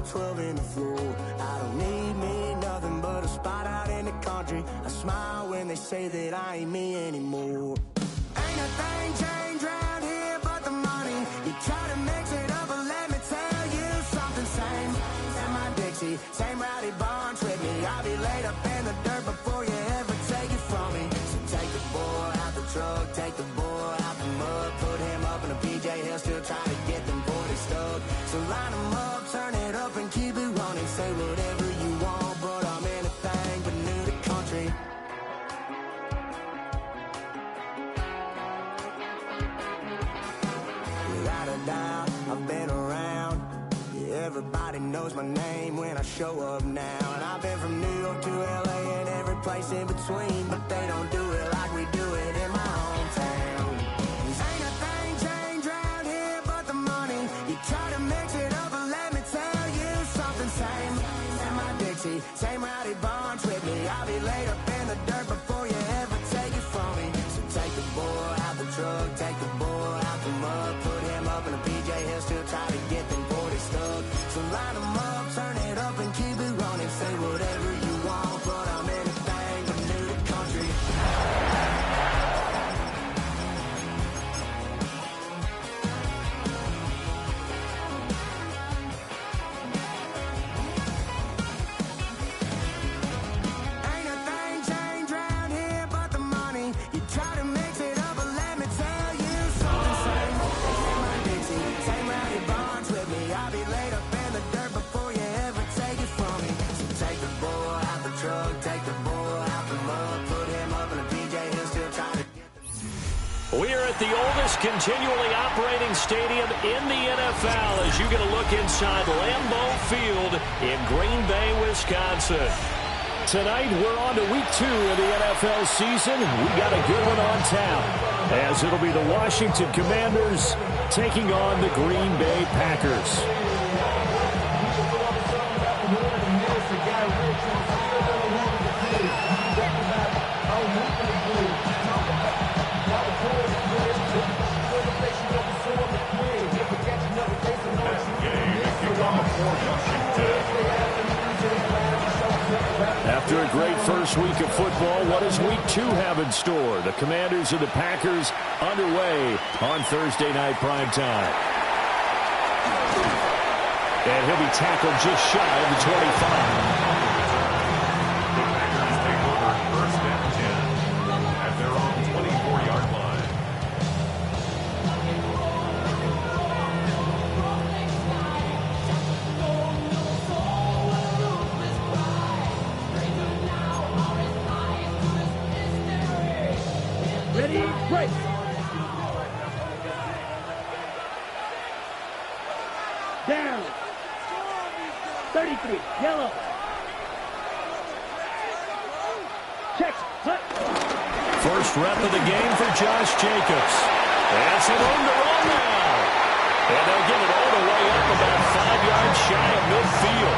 12 in the floor. I don't need me nothing but a spot out in the country. I smile when they say that I ain't me anymore. Ain't a thing changed around here but the money. You try to mix it up, but let me tell you something. Same in my Dixie, same rowdy bonds with me. I'll be laid up in the dirt before you ever take it from me. So take the boy out the truck, take the boy out the mud, put him up in a PJ, he'll still try to get them 40 stuck. So line them up, turn it up and keep it running. Say whatever you want, but I'm anything but new to country. Without a doubt, I've been around. Yeah, everybody knows my name when I show up now. And I've been from New York to LA and every place in between, but they don't do it like we do it in my hometown. Ain't a thing changed around here but the money. You try to mix it up, but let me tell you something. Same in my Dixie, same rowdy bonds with me. I'll be laid up in the dirt before you ever take it from me. So take the boy out the truck, take the boy out the mud, put him up in a PJ, he'll still try to get them 40 stuck. So line them up, turn it up and keep it running. Say whatever you want, but I'm anything but new to country. Ain't a thing changed around here but the money. You try to mix it up, but let me tell you something. Same in my Dixie, same rowdy bonds with me. I'll be laid up in the dirt before you ever take it from me. So take the boy out the truck, take the boy out the mud, put him up in a PJ, he'll still try to get them. We are at the oldest continually operating stadium in the NFL as you get a look inside Lambeau Field in Green Bay, Wisconsin. Tonight, we're on to week 2 of the NFL season. We got a good one on tap, as it'll be the Washington Commanders taking on the Green Bay Packers. After a great first week of football, what does week 2 have in store? The Commanders and the Packers underway on Thursday night primetime. And he'll be tackled just shy of the 25. First and 10 at their own 24-yard line. Ready, break. Down. 33, yellow. Check, hut. First rep of the game for Josh Jacobs. That's it on the run now. And they'll get it all the way up about 5 yards shy of midfield.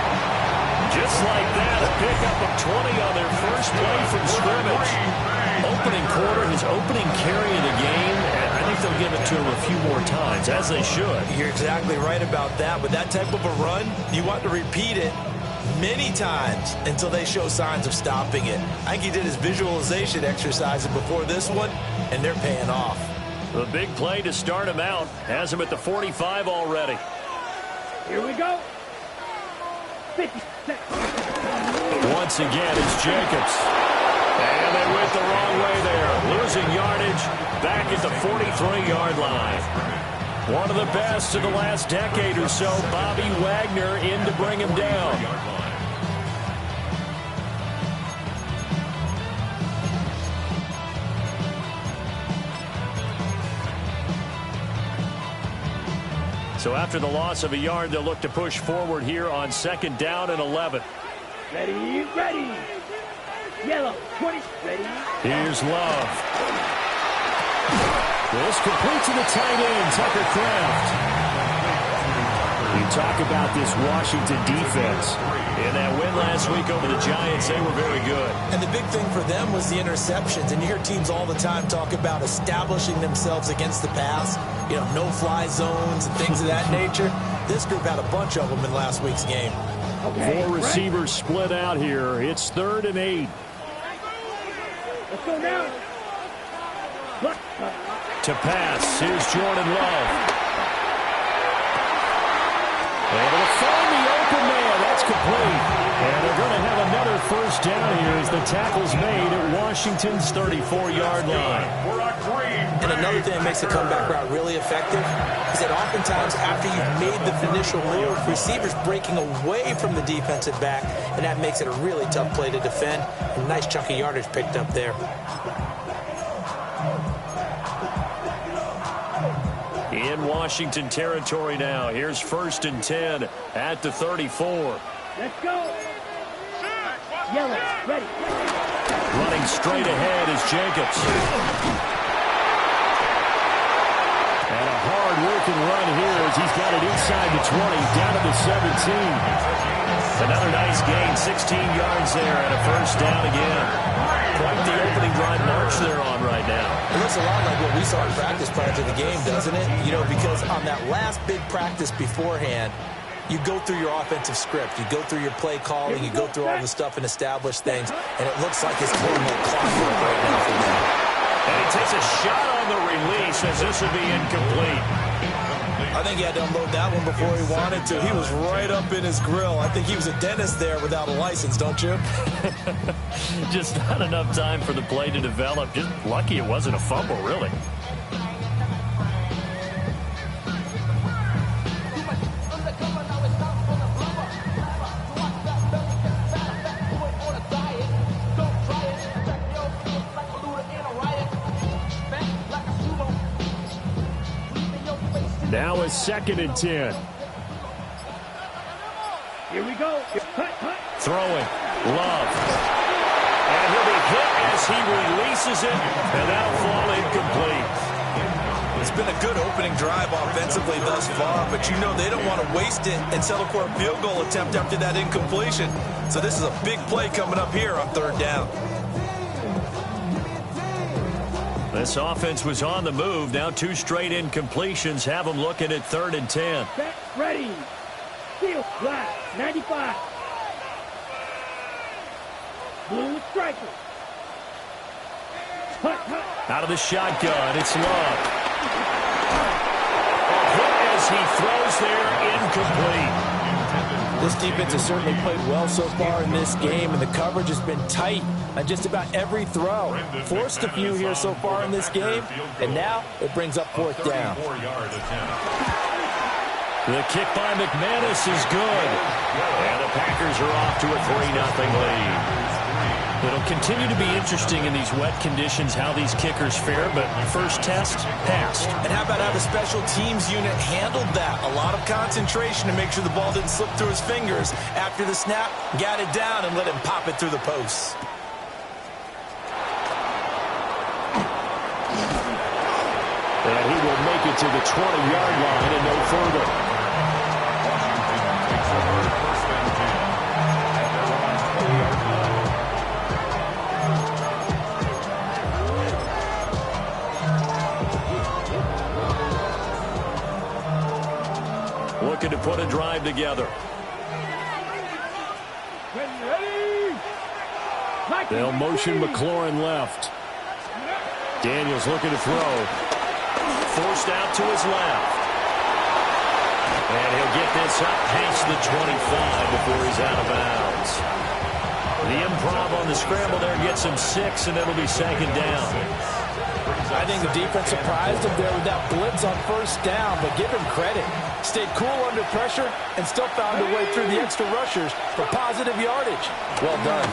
Just like that, a pickup of 20 on their first play from scrimmage. Opening quarter, his opening carry of the game, and I think they'll give it to him a few more times, as they should. You're exactly right about that. With that type of a run, you want to repeat it many times until they show signs of stopping it. I think he did his visualization exercises before this one, and they're paying off. The big play to start him out has him at the 45 already. Here we go. 50. Once again, it's Jacobs. And they went the wrong way there. Losing yardage back at the 43-yard line. One of the best of the last decade or so, Bobby Wagner in to bring him down. So after the loss of a yard, they'll look to push forward here on 2nd down and 11. Ready, ready. Yellow, 20, ready. Here's Love. This complete to the tight end, Tucker Kraft. You talk about this Washington defense. In that win last week over the Giants, they were very good. And the big thing for them was the interceptions. And you hear teams all the time talk about establishing themselves against the pass. You know, no-fly zones and things of that nature. This group had a bunch of them in last week's game. Okay, 4 receivers split out here. It's 3rd and 8. Let's go now. To pass, here's Jordan Love. Able to find the open man. That's complete. And they're going to have another first down here as the tackle's made at Washington's 34-yard line. And another thing that makes the comeback route really effective is that oftentimes after you've made the initial move, receivers breaking away from the defensive back, and that makes it a really tough play to defend. A nice chunk of yardage picked up there. In Washington territory now. Here's 1st and 10 at the 34. Let's go. Yellow, ready. Running straight ahead is Jacobs. And a hard-working run here as he's got it inside the 20, down to the 17. Another nice gain, 16 yards there, and a first down again. Quite the opening drive march they're on right now. It looks a lot like what we saw in practice prior to the game, doesn't it? You know, because on that last big practice beforehand, you go through your offensive script. You go through your play calling. You go through all the stuff and establish things. And it looks like it's flowing like clockwork right now for them. And he takes a shot on the release as this would be incomplete. I think he had to unload that one before he wanted to. He was right up in his grill. I think he was a dentist there without a license, don't you? Just not enough time for the play to develop. Just lucky it wasn't a fumble, really. Now it's 2nd and 10. Here we go. Throwing. Love. And he'll be hit as he releases it, and that'll fall incomplete. It's been a good opening drive offensively thus far, but you know they don't want to waste it and settle for a field goal attempt after that incompletion. So this is a big play coming up here on 3rd down. This offense was on the move. Now 2 straight incompletions have them looking at 3rd and 10. Back, ready. Field, flat, 95. Blue striker. Out of the shotgun, it's Love. A hit as he throws there, incomplete. This defense has certainly played well so far in this game, and the coverage has been tight on just about every throw. Forced a few here so far in this game, and now it brings up 4th down. The kick by McManus is good. And the Packers are off to a 3-0 lead. It'll continue to be interesting in these wet conditions how these kickers fare, but first test, passed. And how about how the special teams unit handled that? A lot of concentration to make sure the ball didn't slip through his fingers. After the snap, got it down and let him pop it through the posts. And he will make it to the 20-yard line and no further. Looking to put a drive together. They'll motion McLaurin left. Daniels looking to throw. Forced out to his left. And he'll get this up past the 25 before he's out of bounds. The improv on the scramble there gets him 6, and it'll be 2nd down. I think the defense surprised him there with that blitz on 1st down, but give him credit. Stayed cool under pressure and still found a way through the extra rushers for positive yardage. Well done.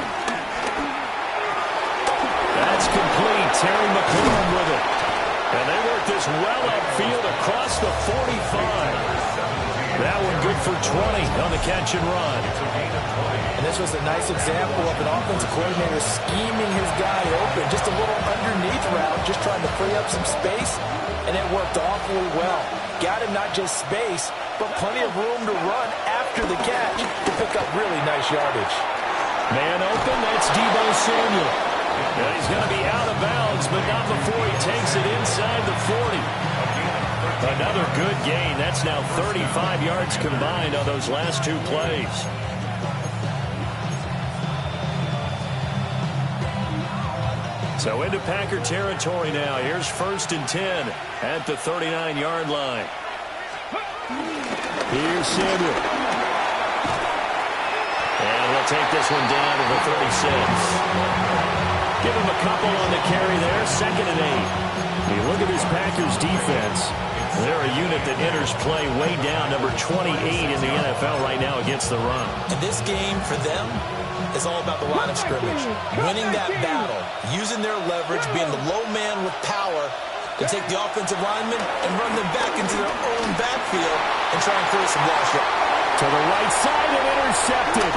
That's complete. Terry McLaurin with it. And they work this well upfield across the 45. That one good for 20 on the catch and run. And this was a nice example of an offensive coordinator scheming his guy open. Just a little underneath route, just trying to free up some space, and it worked awfully well. Got him not just space, but plenty of room to run after the catch to pick up really nice yardage. Man open, that's Deebo Samuel. And he's going to be out of bounds, but not before he takes it inside the 40. Another good gain. That's now 35 yards combined on those last two plays. So into Packer territory now. Here's 1st and 10 at the 39-yard line. Here's Samuel. And he'll take this one down to the 36. Give him a couple on the carry there. 2nd and 8. You look at this Packers defense. They're a unit that enters play way down, number 28 in the NFL right now against the run. And this game for them is all about the line of scrimmage. Winning that battle, using their leverage, being the low man with power to take the offensive linemen and run them back into their own backfield and try and create some loss. To the right side and intercepted.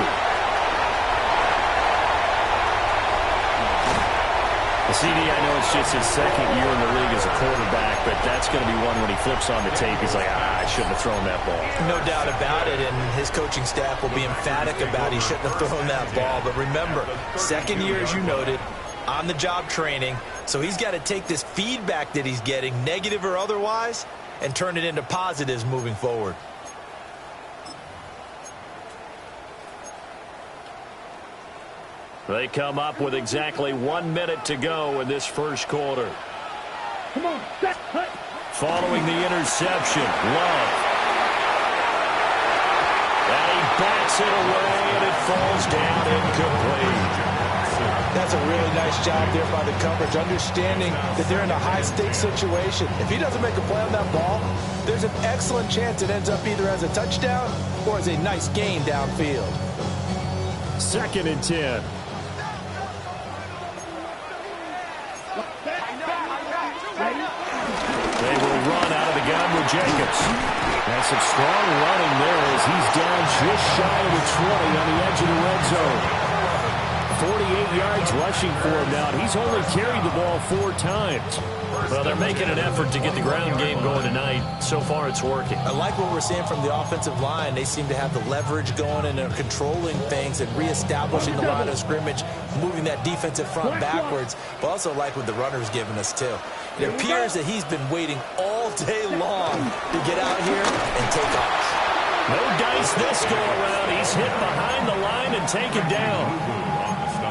CD, I know it's just his 2nd year in the league as a quarterback, but that's going to be one when he flips on the tape. He's like, I shouldn't have thrown that ball. No doubt about it, and his coaching staff will be emphatic about he shouldn't have thrown that ball. But remember, 2nd year, as you noted, on-the-job training, so he's got to take this feedback that he's getting, negative or otherwise, and turn it into positives moving forward. They come up with exactly 1 minute to go in this first quarter. Come on, set, hut. Following the interception, Love. And he backs it away, and it falls down incomplete. That's a really nice job there by the coverage, understanding that they're in a high-stakes situation. If he doesn't make a play on that ball, there's an excellent chance it ends up either as a touchdown or as a nice gain downfield. 2nd and 10. They will run out of the gun with Jacobs. That's some strong running there as he's down just shy of the 20 on the edge of the red zone. 48 yards rushing for him now. He's only carried the ball 4 times. Well, they're making an effort to get the ground game going tonight. So far, it's working. I like what we're seeing from the offensive line. They seem to have the leverage going and they're controlling things and reestablishing the line of scrimmage, moving that defensive front backwards, but also like what the runner's giving us, too. It appears that he's been waiting all day long to get out here and take off. No dice this go around. He's hit behind the line and taken down.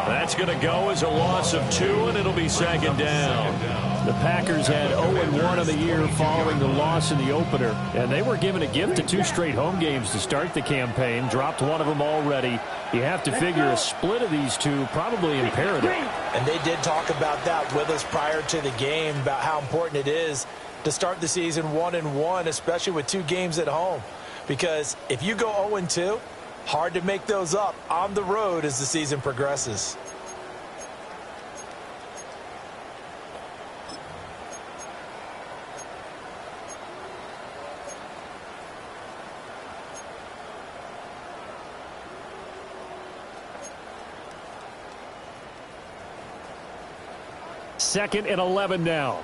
That's going to go as a loss of 2, and it'll be 2nd down. The Packers had 0-1 of the year following the loss in the opener, and they were given a gift of 2 straight home games to start the campaign. Dropped one of them already. You have to figure a split of these two probably imperative. And they did talk about that with us prior to the game, about how important it is to start the season 1-1, especially with 2 games at home. Because if you go 0-2, hard to make those up on the road as the season progresses. Second and 11 now.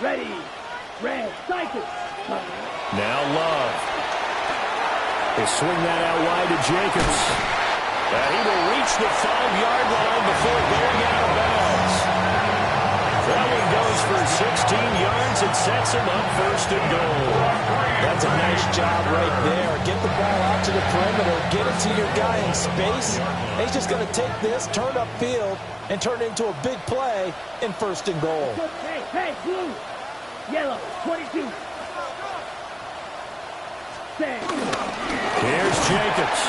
Ready. Red. Cycle. Now Love. They swing that out wide to Jacobs. He will reach the 5-yard line before going out of bounds. That one goes for 16 yards and sets him up 1st and goal. That's a nice job right there. Get the ball out to the perimeter. Get it to your guy in space. And he's just going to take this, turn upfield, and turn it into a big play in 1st and goal. Hey, blue. Yellow. 22. Here's Jacobs.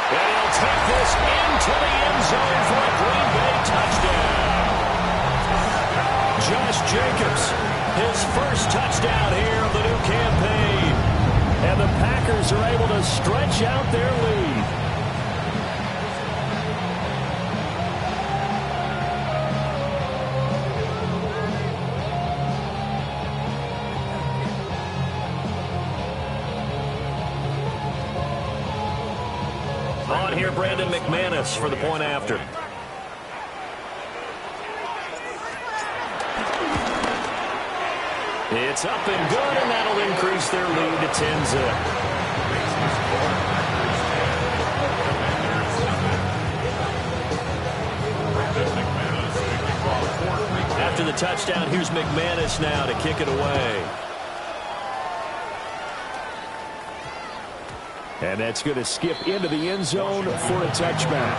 And he'll take this into the end zone for a Green Bay touchdown. Josh Jacobs, his first touchdown here of the new campaign. And the Packers are able to stretch out their lead. on here, Brandon McManus for the point after. It's up and good, and that'll increase their lead to 10-zip. After the touchdown, here's McManus now to kick it away. And that's going to skip into the end zone for a touchback.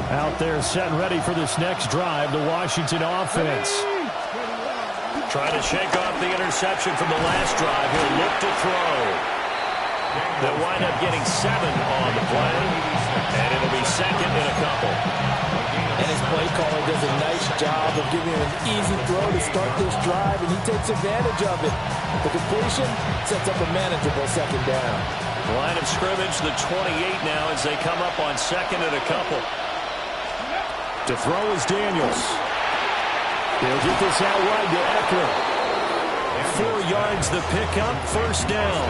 Out there set and ready for this next drive, the Washington offense. Trying to shake off the interception from the last drive. He'll look to throw. They'll wind up getting 7 on the play, and it'll be second and a couple. And his play caller does a nice job of giving him an easy throw to start this drive, and he takes advantage of it. The completion sets up a manageable second down. Line of scrimmage, the 28 now as they come up on second and a couple. To throw is Daniels. He'll get this out wide to Eckler. 4 yards the pickup, first down.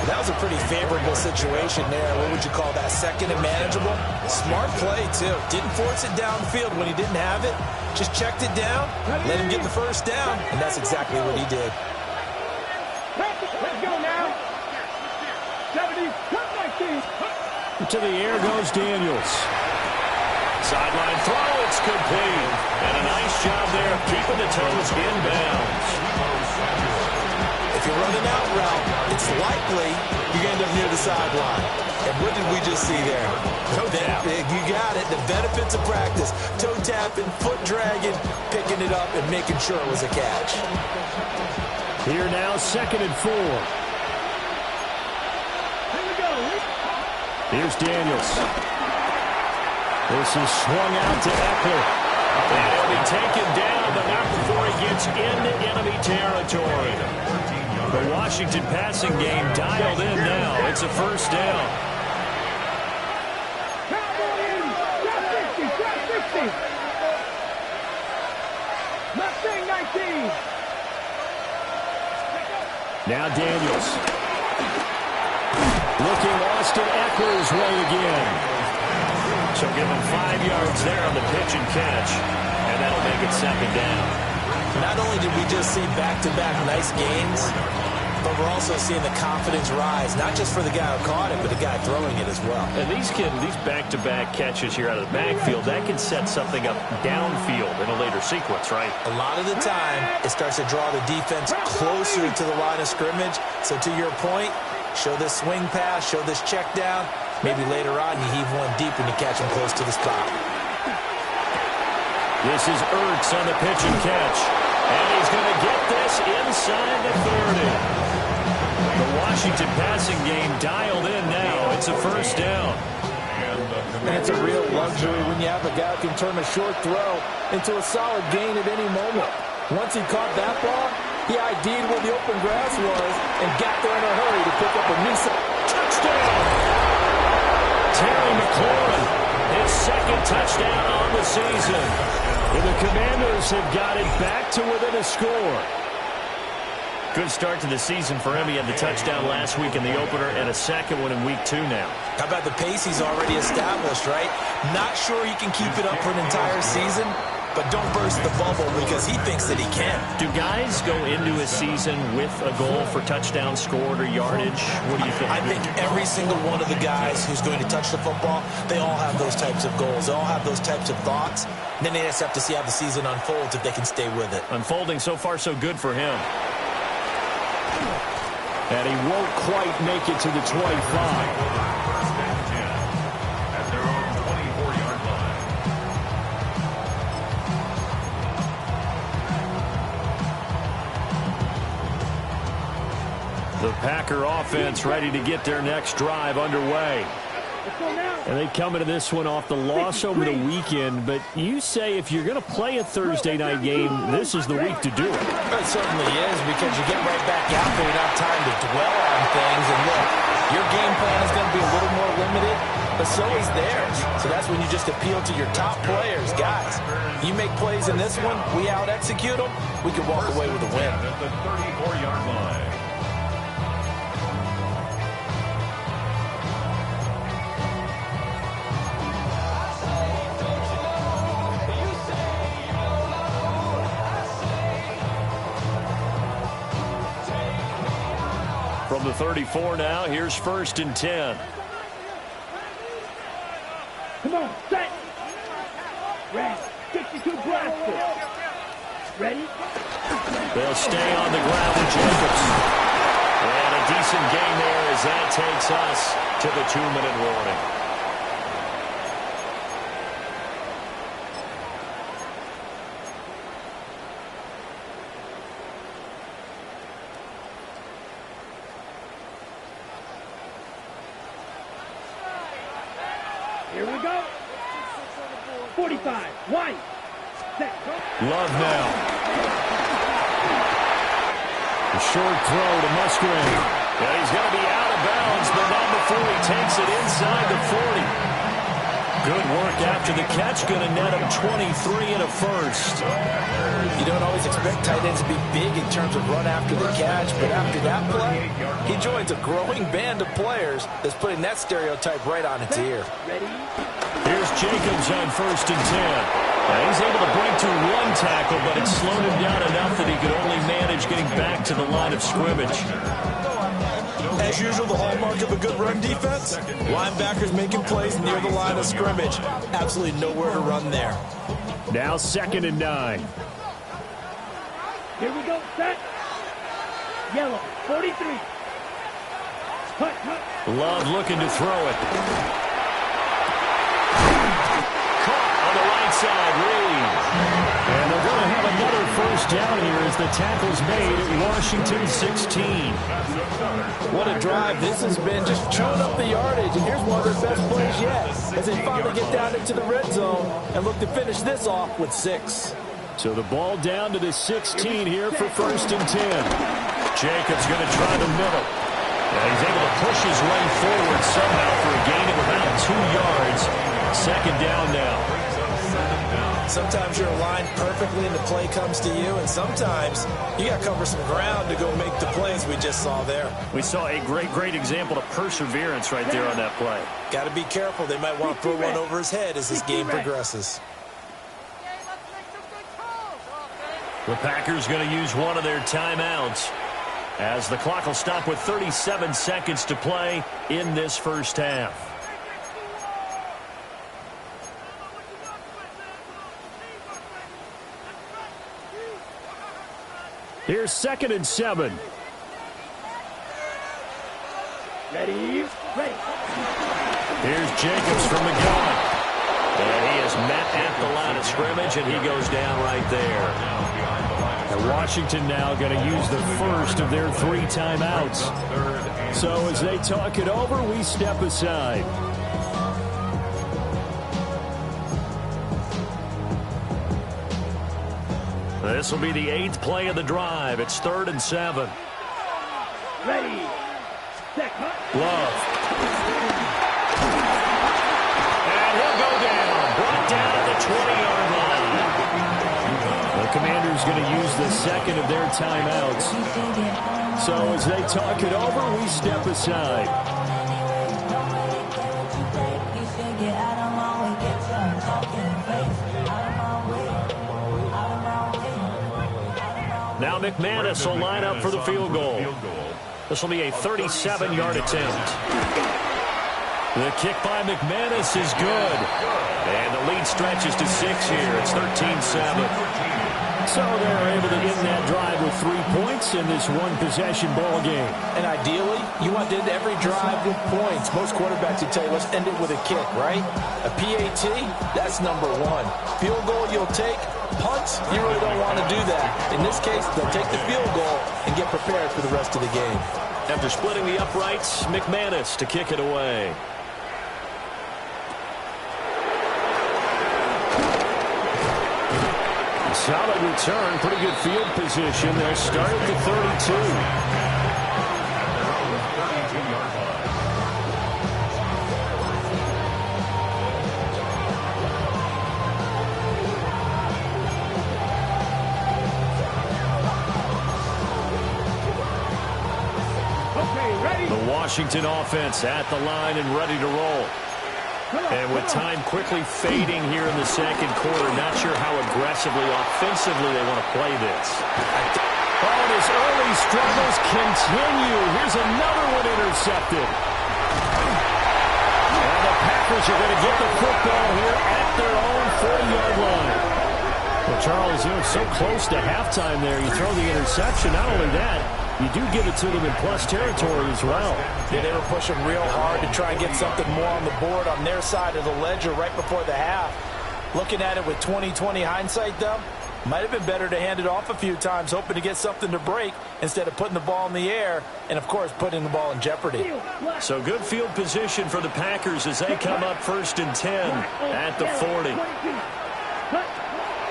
That was a pretty favorable situation there. What would you call that? Second and manageable? Smart play, too. Didn't force it downfield when he didn't have it. Just checked it down, let him get the first down, and that's exactly what he did. Let's go now. 70, 19. To the air goes Daniels. Sideline throw, it's complete. And a nice job there of keeping the toes inbounds. If you're running out route, it's likely you're going to end up near the sideline. And what did we just see there? Toe tap. You got it. The benefits of practice. Toe tapping, foot dragging, picking it up, and making sure it was a catch. Here now, second and 4. Here we go. Here's Daniels. This is swung out to Eckler. And he'll be taken down, but not before he gets into enemy territory. The Washington passing game dialed in now. It's a first down. Cowboys, got 50. Mustang 19. Now Daniels. Looking Austin Eckler's way again. So give him 5 yards there on the pitch and catch, and that'll make it second down. Not only did we just see back-to-back nice gains, but we're also seeing the confidence rise, not just for the guy who caught it, but the guy throwing it as well. And these back-to-back catches here out of the backfield, that can set something up downfield in a later sequence, right? A lot of the time, it starts to draw the defense closer to the line of scrimmage. So to your point, show this swing pass, show this check down. Maybe later on, you heave one deep when you catch him close to the spot. This is Ertz on the pitch and catch. And he's going to get this inside the 30. The Washington passing game dialed in now. It's a first down. And it's a real luxury when you have a guy who can turn a short throw into a solid gain at any moment. Once he caught that ball, he ID'd where the open grass was and got there in a hurry to pick up a new touchdown. Terry McLaurin, his second touchdown on the season. And the Commanders have got it back to within a score. Good start to the season for him. He had the touchdown last week in the opener and a second one in week 2 now. How about the pace he's already established, right? Not sure he can keep it up for an entire season, but don't burst the bubble because he thinks that he can. Do guys go into a season with a goal for touchdown scored or yardage? What do you think? I think every single one of the guys who's going to touch the football, they all have those types of goals. They all have those types of thoughts. And then they just have to see how the season unfolds if they can stay with it. Unfolding so far so good for him. And he won't quite make it to the 25. The Packer offense ready to get their next drive underway. And they come into this one off the loss over the weekend, but you say if you're going to play a Thursday night game, this is the week to do it. It certainly is, because you get right back out there, you don't have time to dwell on things. And look, your game plan is going to be a little more limited, but so is theirs. So that's when you just appeal to your top players. Guys, you make plays in this one, we out-execute them, we can walk away with a win. At the 34-yard line. From the 34 now, here's 1st and 10. Come on, set. Ready. 62 blaster. Ready? They'll stay on the ground with Jacobs. And a decent gain there as that takes us to the 2-minute warning. Here we go. 45. White. Set. Love now. A short throw to Musgrave. And he's going to be out of bounds, but not before he takes it inside the 40. Good work after the catch. Going to net him 23 and a first. You don't always expect tight ends to be big in terms of run after the catch, but after that play, he joins a growing band of players that's putting that stereotype right on its ear. Ready? Here's Jacobs on 1st and 10. Now he's able to break to one tackle, but it slowed him down enough that he could only manage getting back to the line of scrimmage. As usual, the hallmark of a good run defense, linebackers making plays near the line of scrimmage. Absolutely nowhere to run there. Now 2nd and 9. Here we go. Set. Yellow. 43. Cut, cut. Love looking to throw it. Caught on the right side, Reed. And they're going to have another first down here as the tackle's made at Washington 16. What a drive this has been, just chewing up the yardage. And here's one of their best plays yet, as they finally get down into the red zone and look to finish this off with 6. So the ball down to the 16 here for 1st and 10. Jacobs going to try the middle. And he's able to push his way forward somehow for a gain of about 2 yards. 2nd down now. Sometimes you're aligned perfectly and the play comes to you, and sometimes you got to cover some ground to go make the plays we just saw there. We saw a great example of perseverance right there on that play. Got to be careful. They might want to throw one over his head as this game progresses. The Packers going to use one of their timeouts as the clock will stop with 37 seconds to play in this first half. Here's 2nd and 7. Ready? Ready. Here's Jacobs from the gun. And he is met at the line of scrimmage, and he goes down right there. And Washington now going to use the first of their 3 timeouts. So as they talk it over, we step aside. This will be the 8th play of the drive. It's 3rd and 7. Ready. Set. Love. And he'll go down. Brought down at the 20-yard line. The Commanders going to use the 2nd of their timeouts. So as they talk it over, we step aside. Now McManus will line up for the field goal. This will be a 37-yard attempt. The kick by McManus is good. And the lead stretches to 6 here. It's 13-7. So they're able to end that drive with 3 points in this one-possession ball game. And ideally, you want to end every drive with points. Most quarterbacks would tell you, let's end it with a kick, right? A PAT, that's number 1. Field goal you'll take. Punts, you really don't want to do that. In this case, they'll take the field goal and get prepared for the rest of the game. After splitting the uprights, McManus to kick it away. solid return. Pretty good field position. They'll start at the 32. The Washington offense at the line and ready to roll. And with time quickly fading here in the second quarter, not sure how aggressively, offensively they want to play this. Oh, and his early struggles continue. Here's another one intercepted. And the Packers are going to get the football here at their own 40-yard line. Well, Charles, so close to halftime there. You throw the interception. Not only that, you do give it to them in plus territory as well. Yeah, they were pushing real hard to try and get something more on the board on their side of the ledger right before the half. Looking at it with 20/20 hindsight, though, might have been better to hand it off a few times, hoping to get something to break instead of putting the ball in the air and, of course, putting the ball in jeopardy. So good field position for the Packers as they come up 1st and 10 at the 40.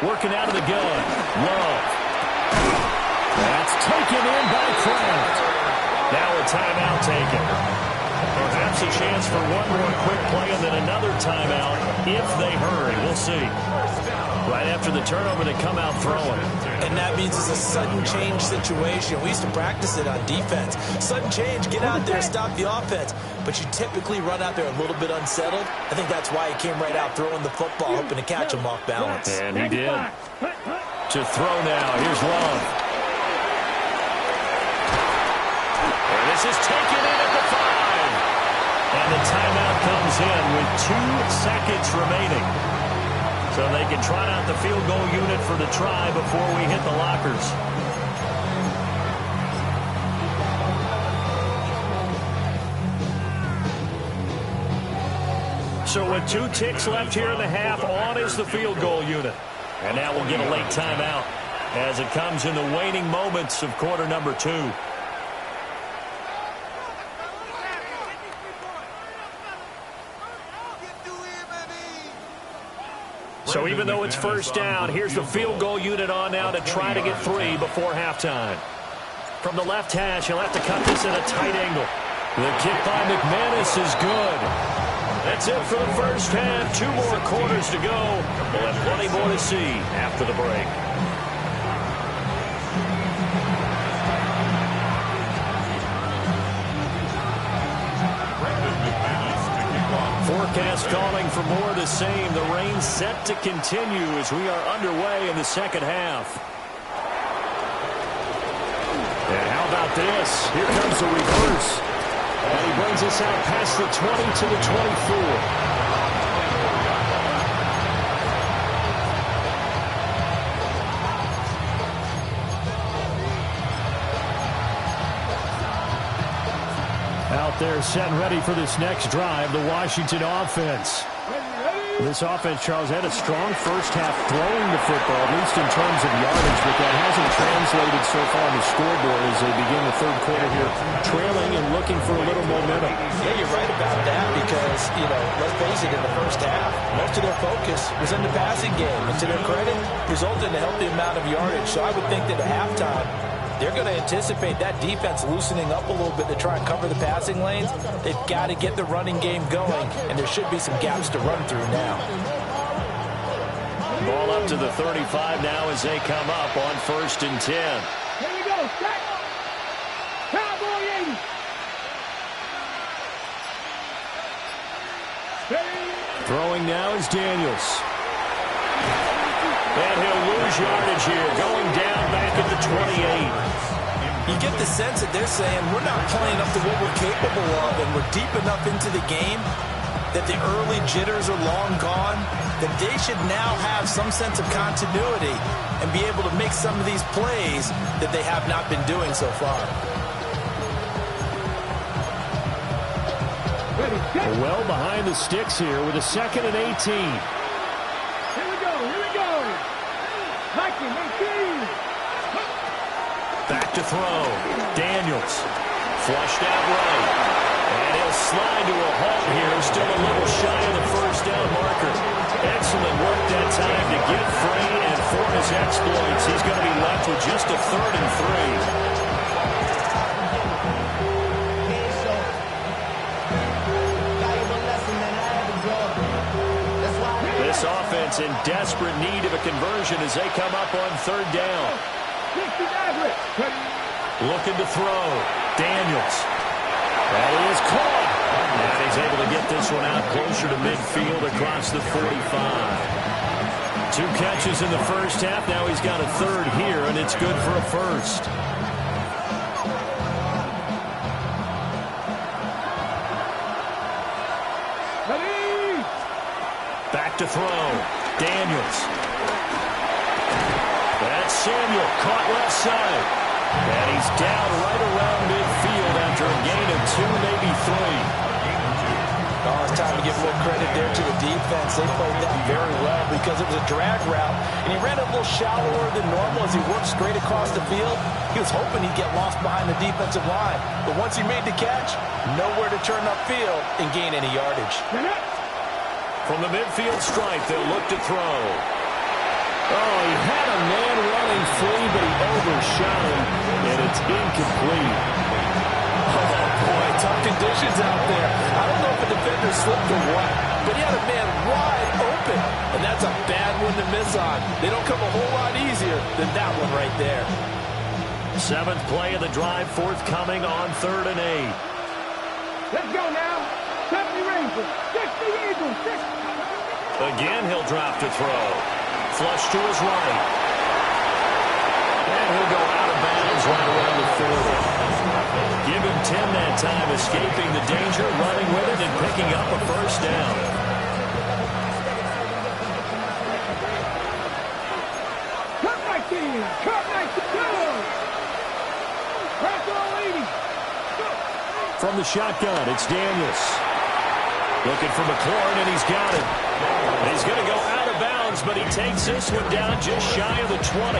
Working out of the gun. Love. That's taken in by Kraft. Now a timeout taken. Perhaps a chance for one more quick play and then another timeout if they hurry. We'll see. Right after the turnover, they come out throwing. And that means it's a sudden change situation. We used to practice it on defense. Sudden change, get out there, stop the offense. But you typically run out there a little bit unsettled. I think that's why he came right out throwing the football, hoping to catch him off balance. And he did. To throw now. Here's Love. This is taken in at the 5. And the timeout comes in with 2 seconds remaining. So they can trot out the field goal unit for the try before we hit the lockers. So with 2 ticks left here in the half, on is the field goal unit. And now we'll get a late timeout as it comes in the waning moments of quarter number 2. So even though it's first down, here's the field goal unit on now to try to get 3 before halftime. From the left hash, he'll have to cut this at a tight angle. The kick by McManus is good. That's it for the first half. 2 more quarters to go. We'll have plenty more to see after the break. Forecast calling for more of the same. The rain set to continue as we are underway in the second half. And how about this? Here comes the reverse. And he brings us out past the 20 to the 24. Out there set and ready for this next drive, the Washington offense. This offense, Charles, had a strong first half throwing the football, at least in terms of yardage, but that hasn't translated so far on the scoreboard as they begin the third quarter here, trailing and looking for a little momentum. Yeah, you're right about that because, let's face it, in the first half, most of their focus was in the passing game. And to their credit, resulted in a healthy amount of yardage. So I would think that at halftime, they're going to anticipate that defense loosening up a little bit to try and cover the passing lanes. They've got to get the running game going, and there should be some gaps to run through now. Ball up to the 35 now as they come up on 1st and 10. Here we go. Set. Cowboy 80. Throwing now is Daniels. And he'll lose yardage here, going down back at the 28. You get the sense that they're saying we're not playing up to what we're capable of, and we're deep enough into the game that the early jitters are long gone, that they should now have some sense of continuity and be able to make some of these plays that they have not been doing so far. Well behind the sticks here with a 2nd and 18. Back to throw. Daniels. Flushed out right. And he'll slide to a halt here. Still a little shy of the first down marker. excellent work that time to get free, and for his exploits, he's going to be left with just a 3rd and 3. This offense in desperate need of a conversion as they come up on 3rd down. Looking to throw. Daniels. That is caught. And he's able to get this one out closer to midfield across the 45. 2 catches in the first half. Now he's got a 3rd here, and it's good for a 1st. Back to throw. Daniels. That's Samuel. Caught left side. And he's down right around midfield after a gain of 2, maybe 3. Oh, it's time to give a little credit there to the defense. They played that very well because it was a drag route, and he ran a little shallower than normal as he worked straight across the field. He was hoping he'd get lost behind the defensive line, but once he made the catch, nowhere to turn upfield and gain any yardage. From the midfield stripe, they'll look to throw. Oh, he had a man running free, but he overshot him, and it's incomplete. Oh, boy, tough conditions out there. I don't know if the defender slipped or what, but he had a man wide open, and that's a bad one to miss on. They don't come a whole lot easier than that one right there. 7th play of the drive forthcoming on 3rd and 8. Let's go now. 70 Rangers, 60 Eagles, 60. Again, he'll drop to throw. Flush to his right. And he'll go out of bounds right around the 40. Give him 10 that time, escaping the danger, running with it, and picking up a 1st down. Cut 19, cut 19. Press all 80. From the shotgun, it's Daniels. Looking for McLaurin, and he's got it. And he's going to go out of bounds, but he takes this one down just shy of the 20.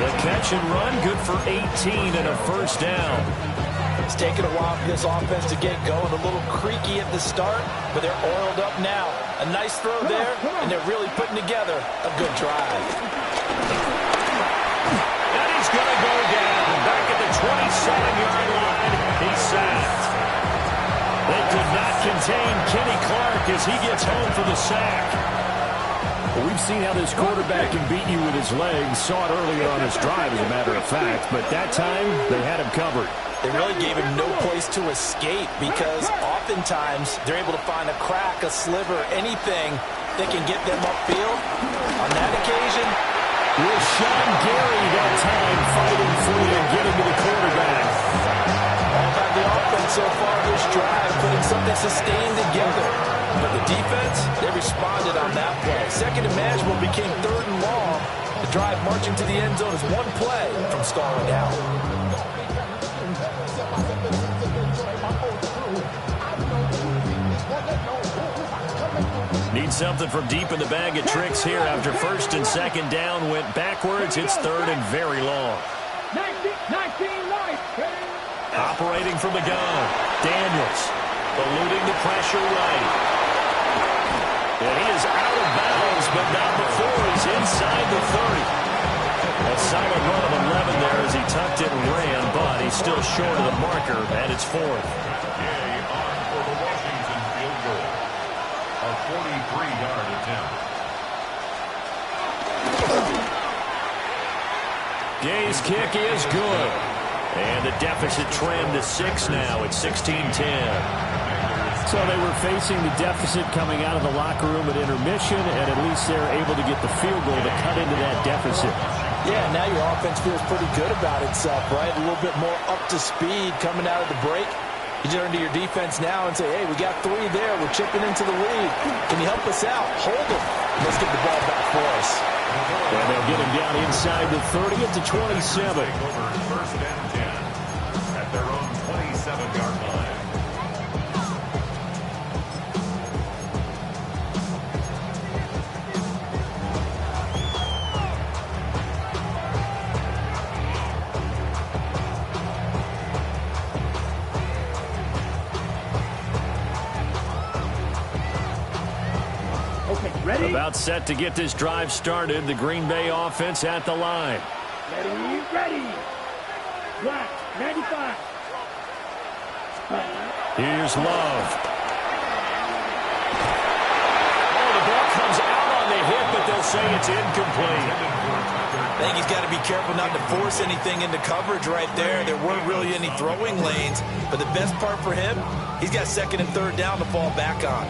The catch and run, good for 18 and a 1st down. It's taken a while for this offense to get going. A little creaky at the start, but they're oiled up now. A nice throw there, and they're really putting together a good drive. And he's going to go down. Back at the 27-yard line, he's sacked. They could not contain Kenny Clark as he gets home for the sack. Well, we've seen how this quarterback can beat you with his legs. Saw it earlier on his drive, as a matter of fact. But that time, they had him covered. They really gave him no place to escape because oftentimes they're able to find a crack, a sliver, anything that can get them upfield. On that occasion, Rashawn Gary that time fighting free and getting to the quarterback. All about the offense so far this drive, putting something sustained together. But the defense, they responded on that play. 2nd and manageable became 3rd and long. The drive marching to the end zone is 1 play from stalling out. Need something from deep in the bag of tricks here after 1st and 2nd down went backwards. It's 3rd and very long. 19 life. Operating from the gun, Daniels eluding the pressure right. And he is out of bounds, but not before he's inside the 30. A solid run of 11 there as he tucked it and ran, but he's still short of the marker, and it's 4th. Gay on for the Washington field goal. A 43-yard attempt. Gay's kick is good. And the deficit trimmed to 6 now. It's 16-10. So they were facing the deficit coming out of the locker room at intermission, and at least they're able to get the field goal to cut into that deficit. Yeah, now your offense feels pretty good about itself, right? A little bit more up to speed coming out of the break. You turn to your defense now and say, hey, we got 3 there. We're chipping into the lead. Can you help us out? Hold them. Let's get the ball back for us. And they'll get him down inside the 30 at the 27. Over 1st and 10 at their own 27-yard line. Okay, ready? About set to get this drive started. The Green Bay offense at the line. Ready. Black, 95. Here's Love. Oh, the ball comes out on the hit, but they'll say it's incomplete. I think he's got to be careful not to force anything into coverage right there. There weren't really any throwing lanes, but the best part for him, he's got second and third down to fall back on.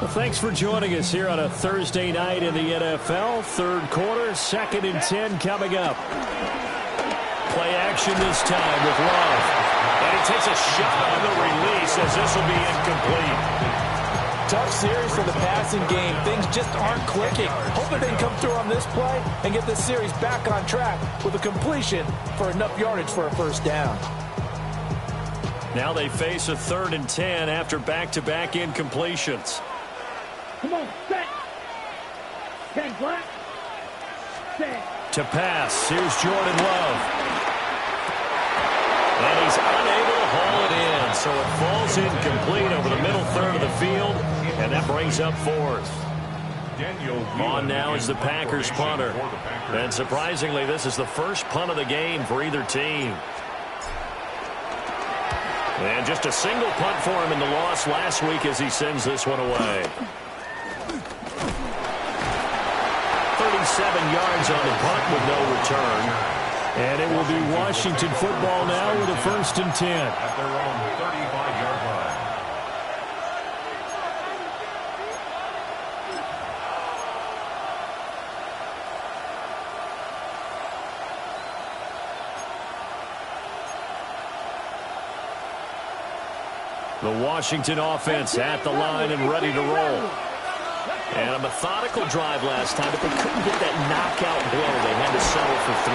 Well, thanks for joining us here on a Thursday night in the NFL. Third quarter, 2nd and 10 coming up. Play action this time with Love. And he takes a shot on the release as this will be incomplete. Tough series for the passing game. Things just aren't clicking. Hoping they can come through on this play and get this series back on track with a completion for enough yardage for a first down. Now they face a 3rd and 10 after back-to-back incompletions. Come on, set. 10 black. Set. To pass, here's Jordan Love. And he's unable to haul it in, so it falls incomplete over the middle third of the field, and that brings up 4th. On now is the Packers punter. And surprisingly, this is the first punt of the game for either team. And just a single punt for him in the loss last week as he sends this one away. 37 yards on the punt with no return. And it will be Washington football now with a 1st and 10. At their own 35-yard line. The Washington offense at the line and ready to roll. And a methodical drive last time, but they couldn't get that knockout blow. They had to settle for 3.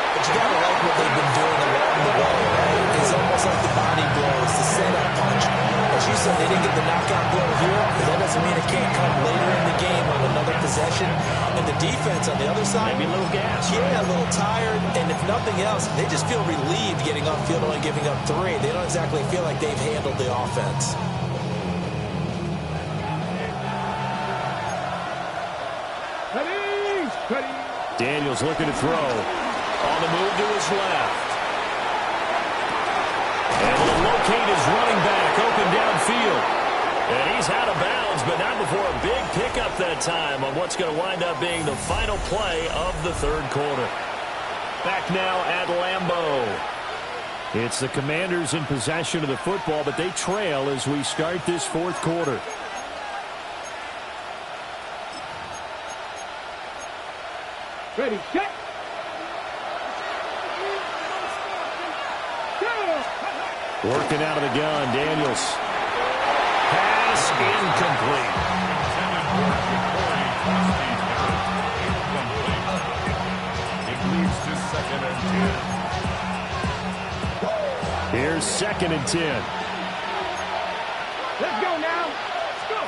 But you got to like what they've been doing along the way, right? It's almost like the body blows, the setup punch. As you said, they didn't get the knockout blow here, but that doesn't mean it can't come later in the game on another possession. And the defense on the other side, maybe a little gas. Yeah, a little tired. And if nothing else, they just feel relieved getting upfield and only giving up 3. They don't exactly feel like they've handled the offense. Daniels looking to throw. On the move to his left. And will locate his running back open downfield. And he's out of bounds, but not before a big pickup that time on what's going to wind up being the final play of the 3rd quarter. Back now at Lambeau. It's the Commanders in possession of the football, but they trail as we start this 4th quarter. Ready, set. Working out of the gun, Daniels. Pass incomplete. It leads to 2nd and 10. Here's 2nd and 10. Let's go now. Let's go.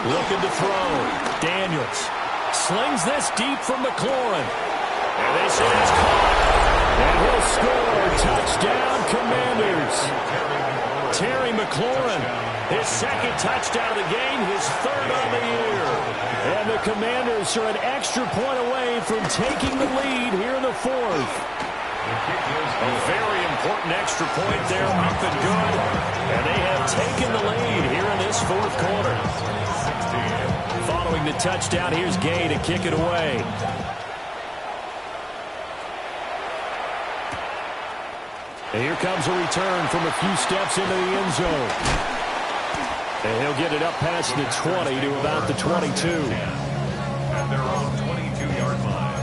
Looking to throw. Daniels slings this deep from McLaurin. And they say it's caught. And he'll score. Touchdown, Commanders. Terry McLaurin, his 2nd touchdown of the game, his 3rd on the year. And the Commanders are an extra point away from taking the lead here in the 4th. A very important extra point there, up and good. And they have taken the lead here in this 4th quarter. Following the touchdown, here's Gay to kick it away. And here comes a return from a few steps into the end zone. And he'll get it up past the 20 to about the 22. At their own 22-yard line.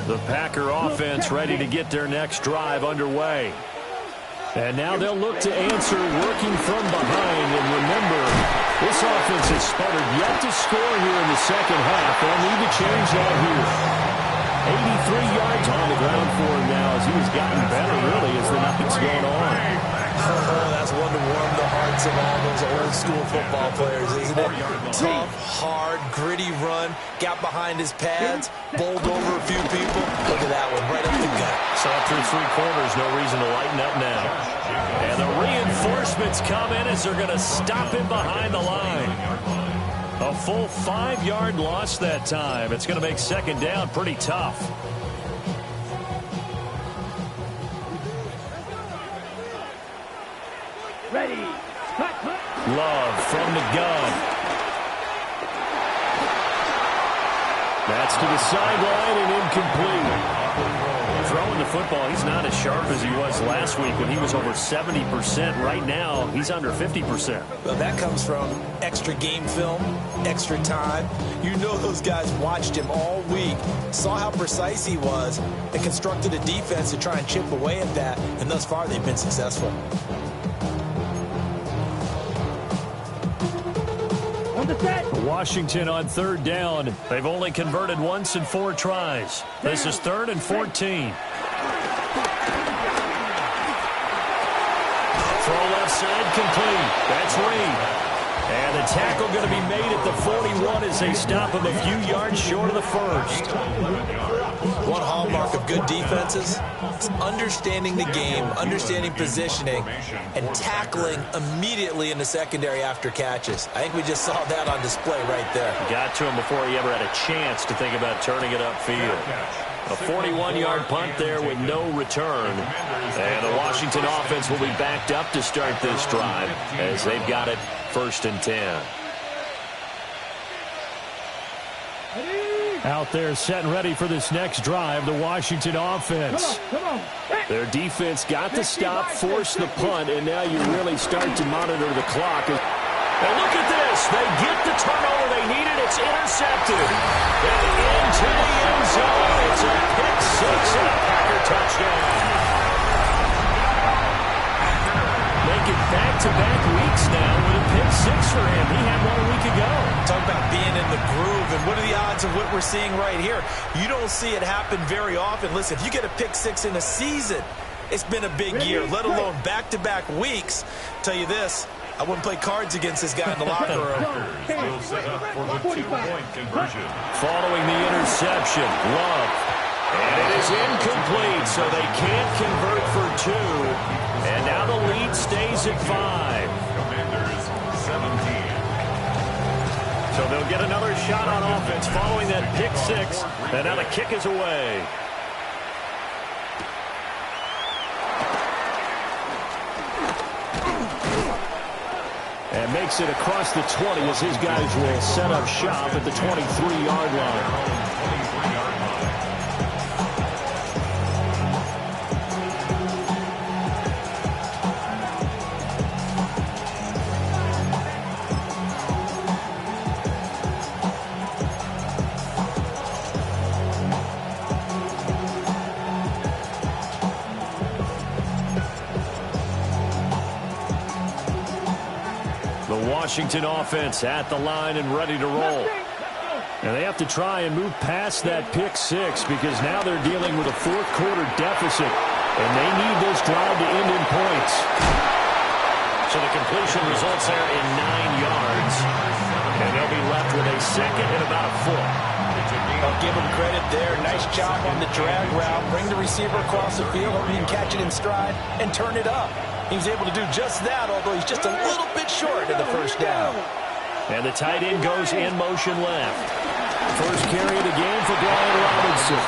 The Packer offense ready to get their next drive underway. And now they'll look to answer working from behind. And remember, this offense has sputtered yet to score here in the 2nd half. They'll need to change that here. 83 yards on the ground for him now as he has gotten better, really, as the night's gone on. Oh, that's one to warm the hearts essence of all those old school football players, isn't it? Tough, hard, gritty run, got behind his pads, bowled over a few people. Look at that one, right up the gut. Saw through three quarters, no reason to lighten up now. And the reinforcements come in as they're going to stop him behind the line. A full 5-yard loss that time. It's going to make second down pretty tough. Ready. Cut. Love from the gun. That's to the sideline and incomplete. Throwing the football, he's not as sharp as he was last week when he was over 70%. Right now, he's under 50%. Well, that comes from extra game film, extra time. You know those guys watched him all week, saw how precise he was, and constructed a defense to try and chip away at that, and thus far they've been successful. Washington on third down. They've only converted once in 4 tries. This is 3rd and 14. Throw left side complete. That's Reed. And the tackle going to be made at the 41 as they stop him a few yards short of the first. One hallmark of good defenses is understanding the game, understanding positioning, and tackling immediately in the secondary after catches. I think we just saw that on display right there. Got to him before he ever had a chance to think about turning it upfield. A 41-yard punt there with no return. And the Washington offense will be backed up to start this drive as they've got it 1st and 10. Out there set and ready for this next drive, the Washington offense. Come on. Their defense got the stop, forced the punt, and now you really start to monitor the clock. And look at this. They get the turnover they needed. It's intercepted. And into the end zone. It's a pick six and a Packer touchdown. Making back-to-back weeks now with a pick six for him. He had one a week ago. Talk about being in the groove, and what are the odds of what we're seeing right here? You don't see it happen very often. Listen, if you get a pick six in a season, it's been a big year, let alone back-to-back weeks. Tell you this, I wouldn't play cards against this guy in the locker room. Still set up for the 2-point conversion. Following the interception, Love. And it is incomplete, so they can't convert for 2. And now the lead stays at 5. Commanders 17. So they'll get another shot on offense following that pick six. And now the kick is away. And makes it across the 20 as his guys will set up shop at the 23-yard line. Washington offense at the line and ready to roll. And they have to try and move past that pick six because now they're dealing with a fourth-quarter deficit, and they need this drive to end in points. So the completion results there in 9 yards, and they'll be left with a second and about a foot. I'll give him credit there. Nice job on the drag route. Bring the receiver across the field, or he can catch it in stride and turn it up. He was able to do just that, although he's just a little bit short of the first down. And the tight end goes in motion left. First carry of the game for Brian Robinson.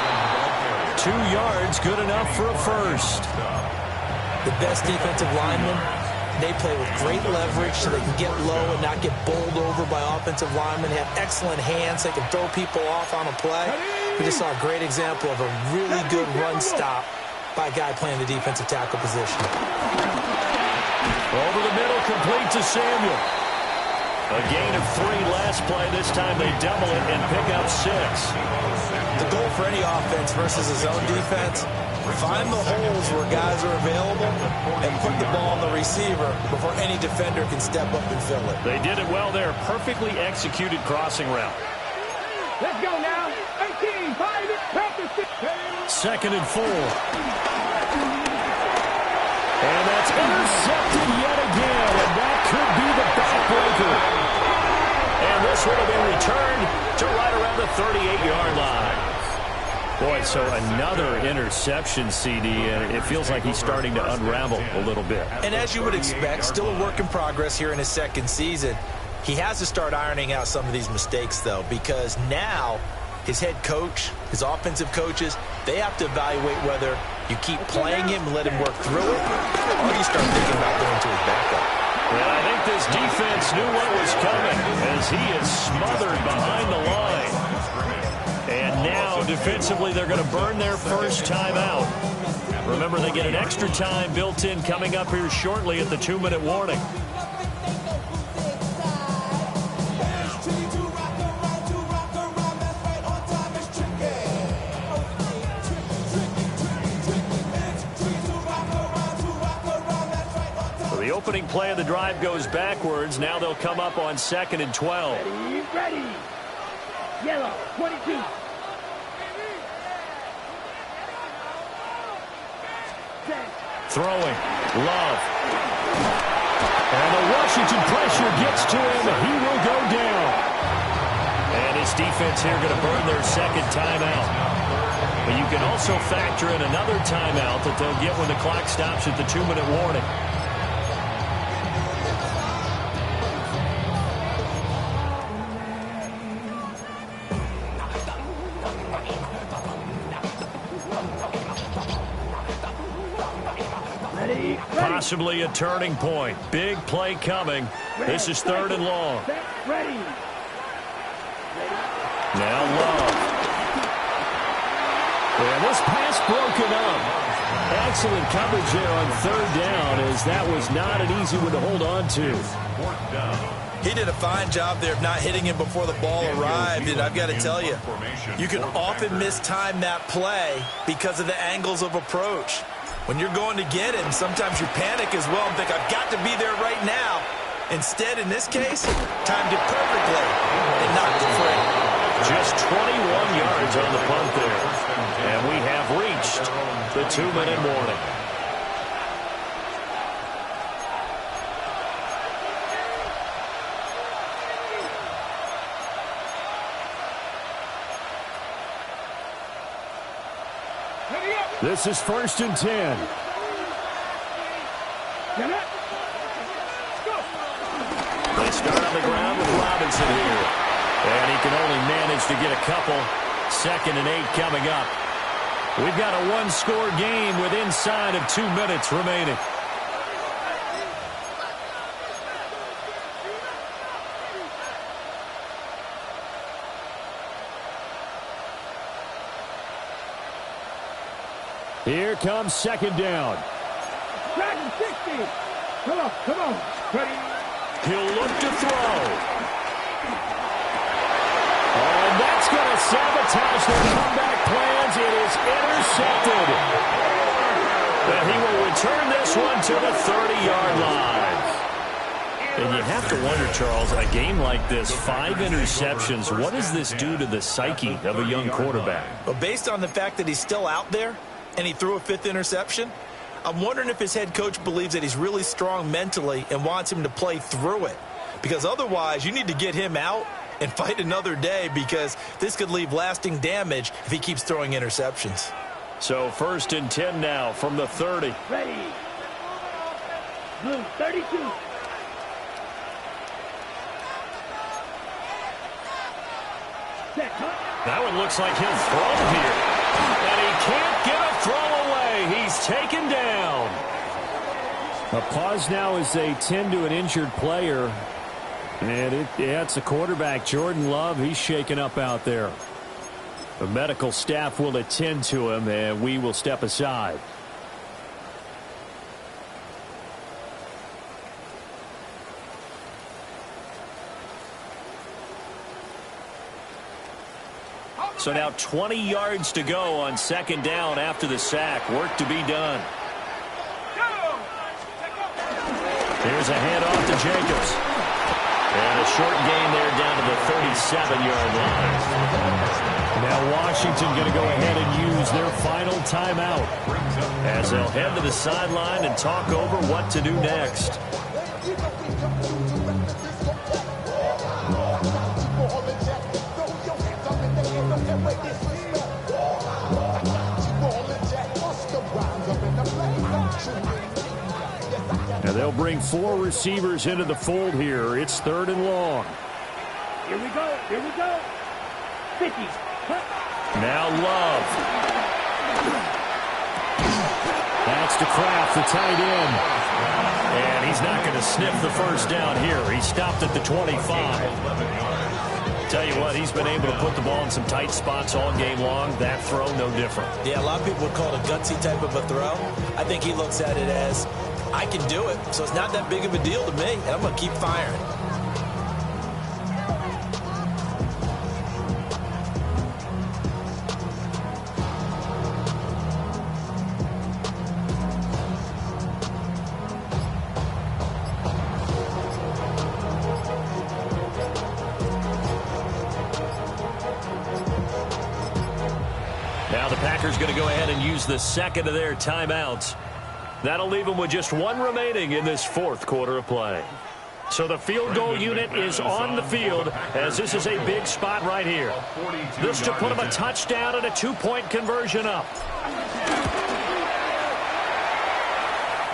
2 yards, good enough for a first. The best defensive linemen, they play with great leverage so they can get low and not get bowled over by offensive linemen. They have excellent hands. They can throw people off on a play. We just saw a great example of a really good run stop by a guy playing the defensive tackle position. Over the middle, complete to Samuel. A gain of 3 last play. This time they double it and pick up 6. The goal for any offense versus his own defense, find the holes where guys are available and put the ball on the receiver before any defender can step up and fill it. They did it well there. Perfectly executed crossing route. Let's go now. 18, 5, practice. 2nd and 4. And that's intercepted yet again, and that could Boy, so another interception, CD, and it feels like he's starting to unravel a little bit. And as you would expect, still a work in progress here in his second season. He has to start ironing out some of these mistakes, though, because now his head coach, his offensive coaches, they have to evaluate whether you keep playing him and let him work through it, or you start thinking about going to his backup. And I think this defense knew what was coming as he is smothered behind the line. And now, defensively, they're going to burn their first timeout. Remember, they get an extra time built in coming up here shortly at the 2-minute warning. The opening play of the drive goes backwards. Now they'll come up on 2nd and 12. Ready. Yellow, 22. Throwing. Love. And the Washington pressure gets to him. He will go down. And his defense here going to burn their second timeout. But you can also factor in another timeout that they'll get when the clock stops at the 2-minute warning. Possibly a turning point. Big play coming. This is 3rd and long. Ready. Now Love. And this pass broken up. Excellent coverage there on 3rd down, as that was not an easy one to hold on to. He did a fine job there of not hitting him before the ball arrived, and I've got to tell you, you can often mistime that play because of the angles of approach. When you're going to get him, sometimes you panic as well and think, I've got to be there right now. Instead, in this case, timed it perfectly and knocked it free. Just 21 yards on the punt there. And we have reached the 2-minute warning. This is 1st and 10. They start on the ground with Robinson here. And he can only manage to get a couple. 2nd and 8 coming up. We've got a one-score game with inside of 2 minutes remaining. Here comes 2nd down. Track 60. Come on. Ready. He'll look to throw. And that's going to sabotage their comeback plans. It is intercepted. And he will return this one to the 30-yard line. And you have to wonder, Charles, a game like this, 5 interceptions, what does this do to the psyche of a young quarterback? Well, based on the fact that he's still out there and he threw a 5th interception, I'm wondering if his head coach believes that he's really strong mentally and wants him to play through it. Because otherwise, you need to get him out and fight another day, because this could leave lasting damage if he keeps throwing interceptions. So 1st and 10 now from the 30. Ready. Blue, 32. That one looks like he'll throw here. And he can't get a throw away. He's taken down. A pause now as they tend to an injured player. And it's the quarterback, Jordan Love. He's shaken up out there. The medical staff will attend to him, and we will step aside. So now 20 yards to go on 2nd down after the sack. Work to be done. Here's a handoff to Jacobs. And a short gain there down to the 37-yard line. Now Washington going to go ahead and use their final timeout as they'll head to the sideline and talk over what to do next. And they'll bring 4 receivers into the fold here. It's 3rd and long. Here we go. Here we go. 50. Now Love. That's to Kraft, the tight end. And he's not going to sniff the first down here. He stopped at the 25. Tell you what, he's been able to put the ball in some tight spots all game long. That throw, no different. Yeah, a lot of people would call it a gutsy type of a throw. I think he looks at it as, I can do it, so it's not that big of a deal to me, and I'm going to keep firing. Now the Packers going to go ahead and use the second of their timeouts. That'll leave them with just 1 remaining in this 4th quarter of play. So the field goal unit is on the field as this is a big spot right here. This to put them a touchdown and a 2-point conversion up.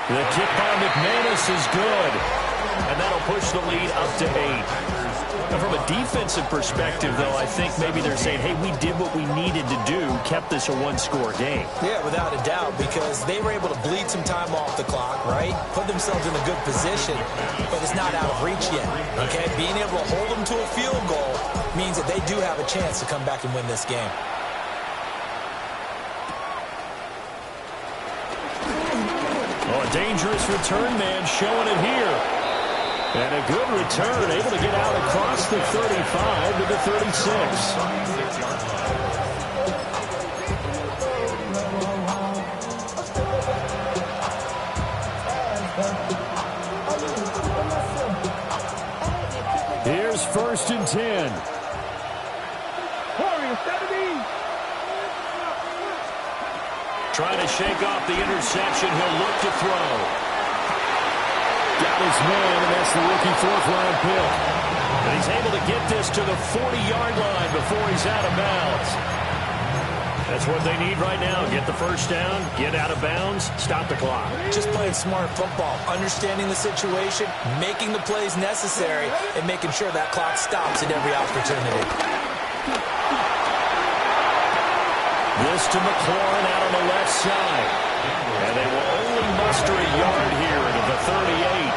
The kick by McManus is good. And that'll push the lead up to 8. And from a defensive perspective, though, I think maybe they're saying, hey, we did what we needed to do, kept this a 1-score game. Yeah, without a doubt, because they were able to bleed some time off the clock, right? Put themselves in a good position, but it's not out of reach yet, okay? Being able to hold them to a field goal means that they do have a chance to come back and win this game. Oh, a dangerous return man showing it here. And a good return, able to get out across the 35 to the 36. Here's 1st and 10. Trying to shake off the interception. He'll look to throw. Got his man, and that's the rookie 4th-round pick. And he's able to get this to the 40-yard line before he's out of bounds. That's what they need right now. Get the first down, get out of bounds, stop the clock. Just playing smart football, understanding the situation, making the plays necessary, and making sure that clock stops at every opportunity. This to McLaurin out on the left side. And they will only muster a yard here to the 38.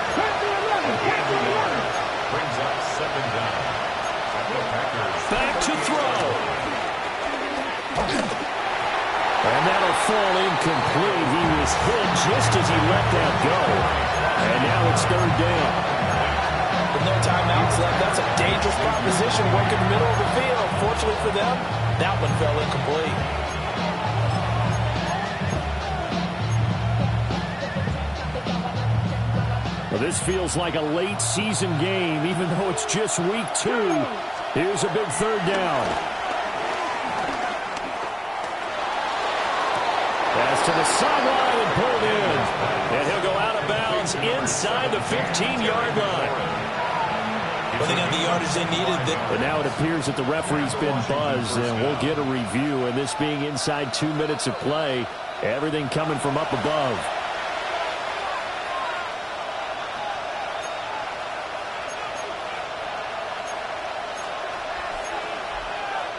Brings up 2nd down. Back to throw. And that'll fall incomplete. He was hit just as he let that go. And now it's 3rd down. With no timeouts left, that's a dangerous proposition working the middle of the field. Fortunately for them, that one fell incomplete. Well, this feels like a late season game, even though it's just week 2. Here's a big 3rd down. Pass to the sideline and pulled in. And he'll go out of bounds inside the 15-yard line. Well, they got the yardage they needed. But now it appears that the referee's been buzzed, and we'll get a review. And this being inside 2 minutes of play, everything coming from up above.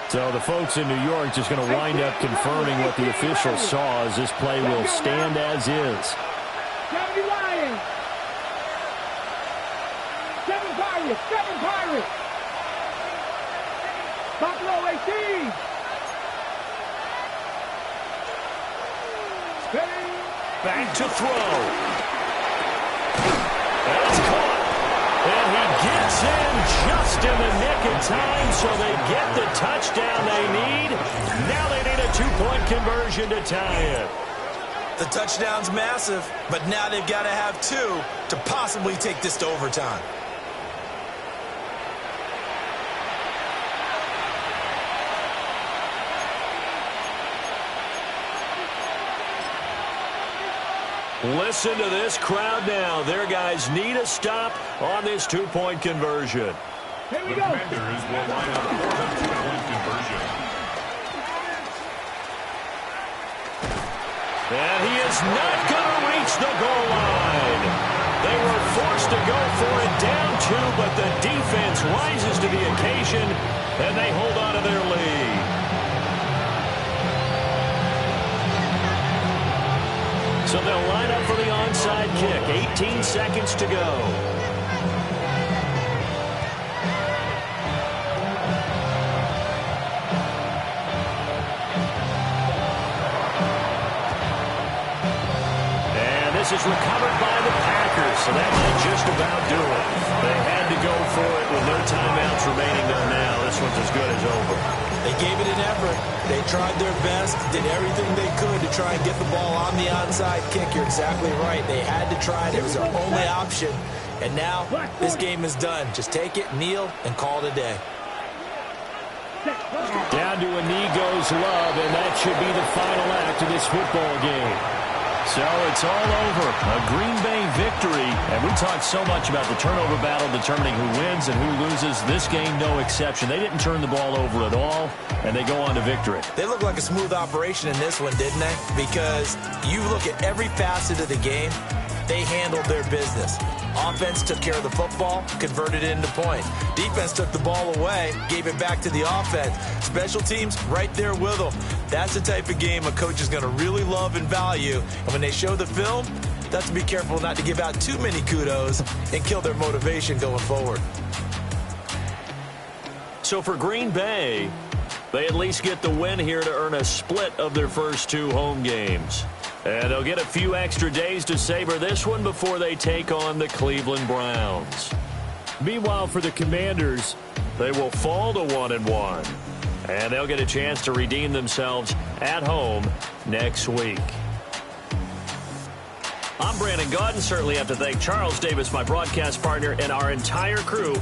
So the folks in New York just going to wind up confirming what the officials saw, as this play will stand as is. 70 Lions. 7 Pirates. 7 Pirates. Buffalo 18. Back to throw. That's caught. And he gets in just in the nick of time, so they get the touchdown they need. Now they need a 2-point conversion to tie it. The touchdown's massive, but now they've got to have 2 to possibly take this to overtime. Listen to this crowd now. Their guys need a stop on this 2-point conversion. Here we The go. defenders will line up for the 2-point conversion. And he is not going to reach the goal line. They to go for it, down 2, but the defense rises to the occasion, and they hold on to their lead. So they'll line up for the onside kick. 18 seconds to go. This is recovered by the Packers, so that might just about do it. They had to go for it with no timeouts remaining, though now. This one's as good as over. They gave it an effort. They tried their best, did everything they could to try and get the ball on the onside kick. You're exactly right. They had to try it. It was their only option. And now this game is done. Just take it, kneel, and call it a day. Down to a knee goes Love, and that should be the final act of this football game. So it's all over. A Green Bay victory. And we talked so much about the turnover battle determining who wins and who loses. This game, no exception. They didn't turn the ball over at all, and they go on to victory. They look like a smooth operation in this one, didn't they? Because you look at every facet of the game, they handled their business. Offense took care of the football, converted it into points. Defense took the ball away, gave it back to the offense. Special teams right there with them. That's the type of game a coach is going to really love and value. And when they show the film, they have to be careful not to give out too many kudos and kill their motivation going forward. So for Green Bay, they at least get the win here to earn a split of their first 2 home games. And they'll get a few extra days to savor this one before they take on the Cleveland Browns. Meanwhile, for the Commanders, they will fall to 1-1. And they'll get a chance to redeem themselves at home next week. I'm Brandon Gaudin. Certainly have to thank Charles Davis, my broadcast partner, and our entire crew.